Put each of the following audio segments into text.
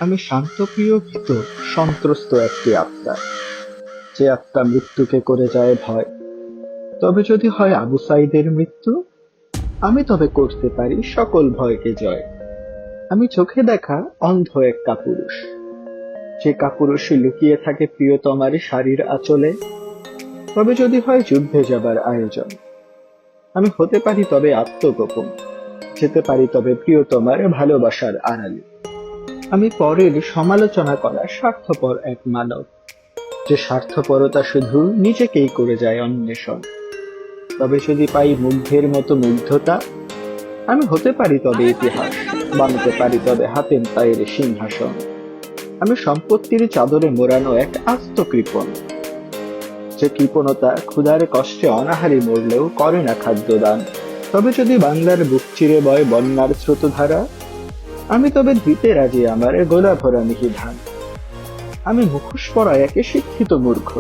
আমি শান্তপ্রিয় ভীত সন্ত্রস্ত একটি আত্মা, যে আত্মা মৃত্যুকে করে যায় ভয়। তবে যদি হয় আবু সাইদের মৃত্যু, আমি তবে করতে পারি সকল ভয়কে জয়। আমি চোখে দেখা অন্ধ এক কাপুরুষ, যে কাপুরুষ লুকিয়ে থাকে প্রিয়তমার শাড়ির আঁচলে। তবে যদি হয় যুদ্ধে যাবার আয়োজন, আমি হতে পারি তবে আত্মগোপন, যেতে পারি তবে প্রিয়তমার ভালোবাসার আড়ালে। আমি পরের সমালোচনা করা স্বার্থপর এক মানব, যে স্বার্থপরতা শুধু নিজেকেই করে যায় অন্বেষণ। তবে যদি পাই মুগ্ধের মতো মুগ্ধতা, আমি হতে পারি তবে ইতিহাস, বানাতে পারি তবে হাতের পায়ের সিংহাসন। আমি সম্পত্তির চাদরে মোড়ানো এক আস্ত কৃপণ, যে কৃপণতা ক্ষুধার কষ্টে অনাহারে মরলেও করে না খাদ্যদান। তবে যদি বাংলার বুক চিরে বয় বন্যার স্রোতধারা, আমি তবে দিতে রাজি আমার গোলা ভরা মিহি ধান। আমি মুখোশ পরা একে শিক্ষিত মূর্খ,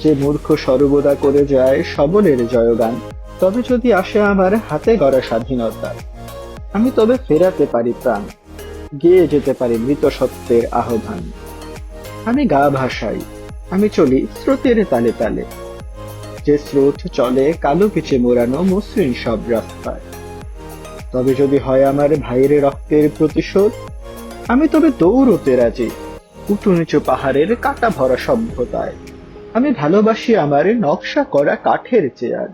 যে মূর্খ সর্বদা করে যায় সবলের জয়গান। তবে যদি আসে আমার হাতে গড়া স্বাধীনতা, আমি তবে ফেরাতে পারি প্রাণ, গেয়ে যেতে পারি মৃত সত্যের আহ্বান। আমি গা ভাসাই, আমি চলি স্রোতের তালে তালে, যে স্রোত চলে কালো পিচে মোড়ানো মসৃণ সব রাস্তায়। তবে যদি হয় আমার ভাইয়ের রক্তের প্রতিশোধ, আমি তবে দৌড়তে রাজি উঁচু নিচু পাহাড়ের কাটা ভরা সভ্যতায়। আমি ভালোবাসি আমার নকশা করা কাঠের চেয়ার,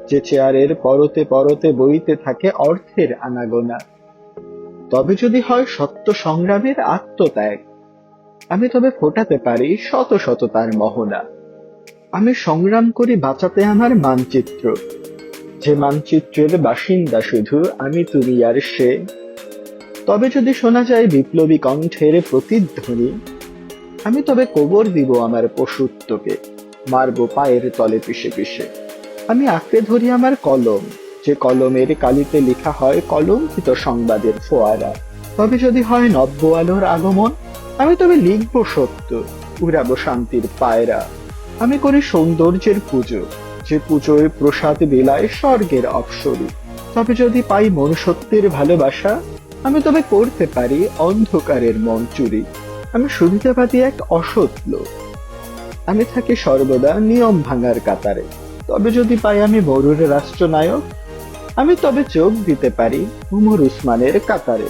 যে চেয়ারের পরতে পরতে বইতে থাকে অর্থের আনাগোনা। তবে যদি হয় সত্য সংগ্রামের আত্মত্যাগ, আমি তবে ফোটাতে পারি শত শত তার মোহনা। আমি সংগ্রাম করি বাঁচাতে আমার মানচিত্র, যে মানচিত্রের বাসিন্দা শুধু আমি তুমি আর সে। তবে যদি শোনা যায় বিপ্লবী কণ্ঠের প্রতিধ্বনি, আমি তবে কবর দিব আমার পশুত্বকে, মারবো পায়ের তলে পিষে পিষে। আমি আঁকড়ে ধরি আমার কলম, যে কলমের কালিতে লেখা হয় কলঙ্কিত সংবাদের ফোয়ারা। তবে যদি হয় নব্য আলোর আগমন, আমি তবে লিখবো সত্য, উড়াবো শান্তির পায়রা। আমি করি সৌন্দর্যের পুজো, যে পুজোয় প্রসাদ বিলায় স্বর্গের অপ্সরী। তবে যদি পাই মনুষ্যত্বের ভালোবাসা, আমি তবে করতে পারি অন্ধকারের মন চুরি। আমি সুবিধাবাদী এক অসৎ লোক, আমি থাকি সর্বদা নিয়ম ভাঙার কাতারে। তবে যদি পাই আমি বড়ুর রাষ্ট্রনায়ক, আমি তবে চোখ দিতে পারি উমর উসমানের কাতারে।